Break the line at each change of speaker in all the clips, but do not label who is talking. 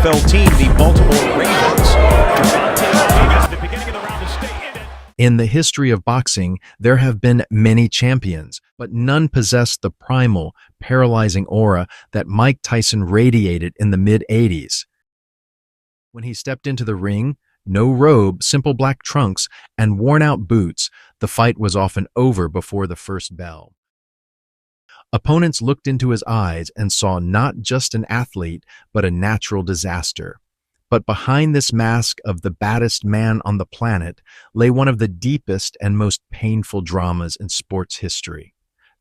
NFL team, the Baltimore Ravens.
In the history of boxing, there have been many champions, but none possessed the primal, paralyzing aura that Mike Tyson radiated in the mid-'80s. When he stepped into the ring, no robe, simple black trunks, and worn-out boots, the fight was often over before the first bell. Opponents looked into his eyes and saw not just an athlete, but a natural disaster. But behind this mask of the baddest man on the planet lay one of the deepest and most painful dramas in sports history.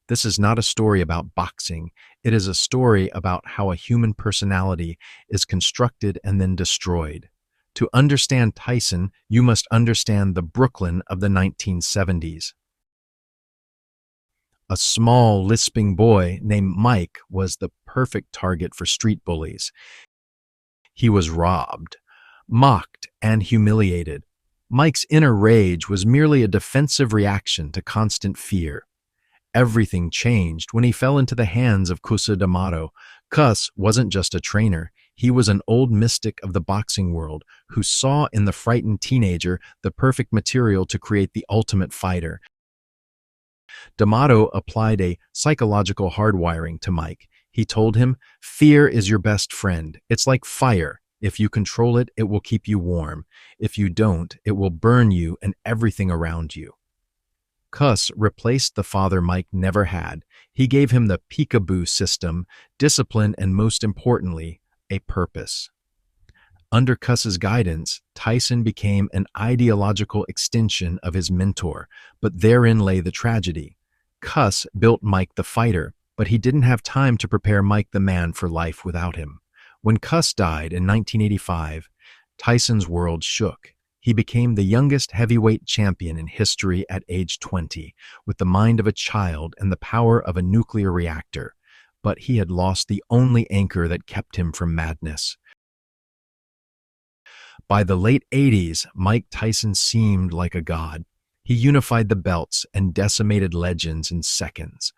This is not a story about boxing. It is a story about how a human personality is constructed and then destroyed. To understand Tyson, you must understand the Brooklyn of the 1970s. A small, lisping boy named Mike was the perfect target for street bullies. He was robbed, mocked, and humiliated. Mike's inner rage was merely a defensive reaction to constant fear. Everything changed when he fell into the hands of Cus D'Amato. Cus wasn't just a trainer. He was an old mystic of the boxing world who saw in the frightened teenager the perfect material to create the ultimate fighter. D'Amato applied a psychological hardwiring to Mike. He told him, "Fear is your best friend. It's like fire. If you control it, it will keep you warm. If you don't, it will burn you and everything around you." Cus replaced the father Mike never had. He gave him the peekaboo system, discipline, and most importantly, a purpose. Under Cus's guidance, Tyson became an ideological extension of his mentor, but therein lay the tragedy. Cus built Mike the fighter, but he didn't have time to prepare Mike the man for life without him. When Cus died in 1985, Tyson's world shook. He became the youngest heavyweight champion in history at age 20, with the mind of a child and the power of a nuclear reactor. But he had lost the only anchor that kept him from madness. By the late 80s, Mike Tyson seemed like a god. He unified the belts and decimated legends in seconds.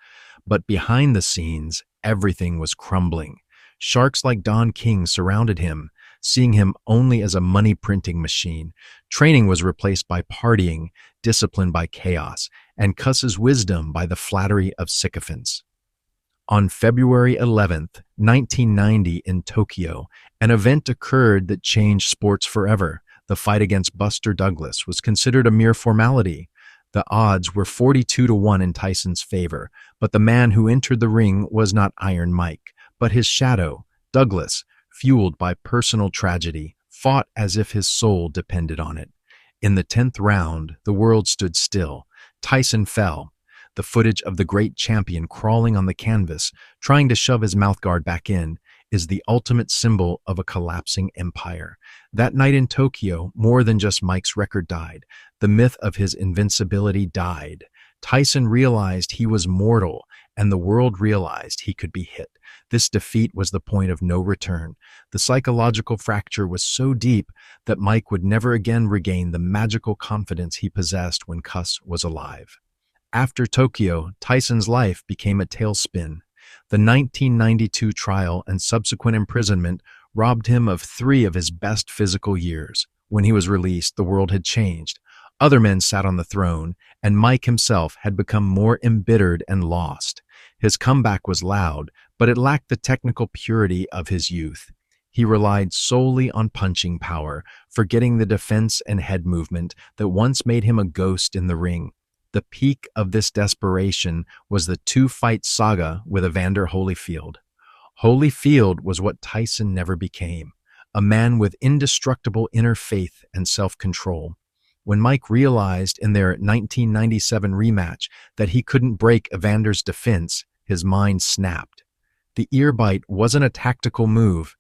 But behind the scenes, everything was crumbling. Sharks like Don King surrounded him, seeing him only as a money-printing machine. Training was replaced by partying, discipline by chaos, and Cus's wisdom by the flattery of sycophants. On February 11th, 1990 in Tokyo, an event occurred that changed sports forever. The fight against Buster Douglas was considered a mere formality. The odds were 42-1 in Tyson's favor, but the man who entered the ring was not Iron Mike, but his shadow, Douglas, fueled by personal tragedy, fought as if his soul depended on it. In the 10th round, the world stood still. Tyson fell. The footage of the great champion crawling on the canvas, trying to shove his mouthguard back in, is the ultimate symbol of a collapsing empire. That night in Tokyo, more than just Mike's record died. The myth of his invincibility died. Tyson realized he was mortal, and the world realized he could be hit. This defeat was the point of no return. The psychological fracture was so deep that Mike would never again regain the magical confidence he possessed when Cus was alive. After Tokyo, Tyson's life became a tailspin. The 1992 trial and subsequent imprisonment robbed him of 3 of his best physical years. When he was released, the world had changed. Other men sat on the throne, and Mike himself had become more embittered and lost. His comeback was loud, but it lacked the technical purity of his youth. He relied solely on punching power, forgetting the defense and head movement that once made him a ghost in the ring. The peak of this desperation was the 2-fight saga with Evander Holyfield. Holyfield was what Tyson never became, a man with indestructible inner faith and self-control. When Mike realized in their 1997 rematch that he couldn't break Evander's defense, his mind snapped. The ear bite wasn't a tactical move.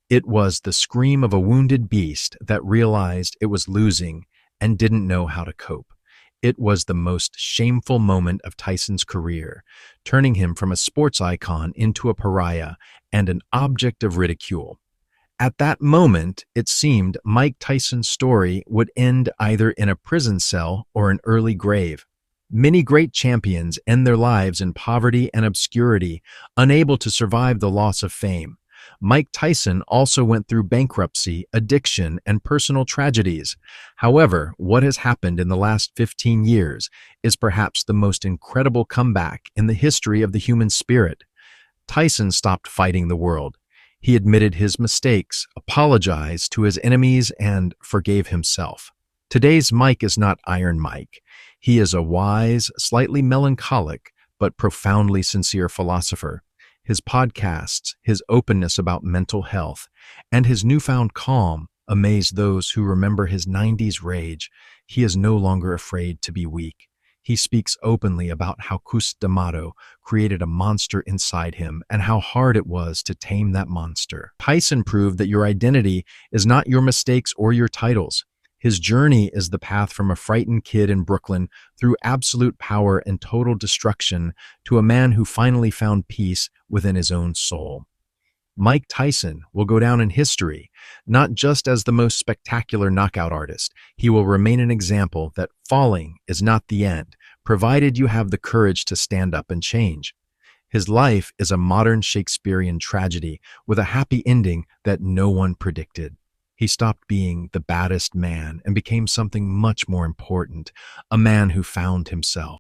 It was the scream of a wounded beast that realized it was losing and didn't know how to cope. It was the most shameful moment of Tyson's career, turning him from a sports icon into a pariah and an object of ridicule. At that moment, it seemed Mike Tyson's story would end either in a prison cell or an early grave. Many great champions end their lives in poverty and obscurity, unable to survive the loss of fame. Mike Tyson also went through bankruptcy, addiction, and personal tragedies. However, what has happened in the last 15 years is perhaps the most incredible comeback in the history of the human spirit. Tyson stopped fighting the world. He admitted his mistakes, apologized to his enemies, and forgave himself. Today's Mike is not Iron Mike. He is a wise, slightly melancholic, but profoundly sincere philosopher. His podcasts, his openness about mental health, and his newfound calm amaze those who remember his 90s rage. He is no longer afraid to be weak. He speaks openly about how Cus D'Amato created a monster inside him and how hard it was to tame that monster. Tyson proved that your identity is not your mistakes or your titles. His journey is the path from a frightened kid in Brooklyn through absolute power and total destruction to a man who finally found peace within his own soul. Mike Tyson will go down in history, not just as the most spectacular knockout artist. He will remain an example that falling is not the end, provided you have the courage to stand up and change. His life is a modern Shakespearean tragedy with a happy ending that no one predicted. He stopped being the baddest man and became something much more important, a man who found himself.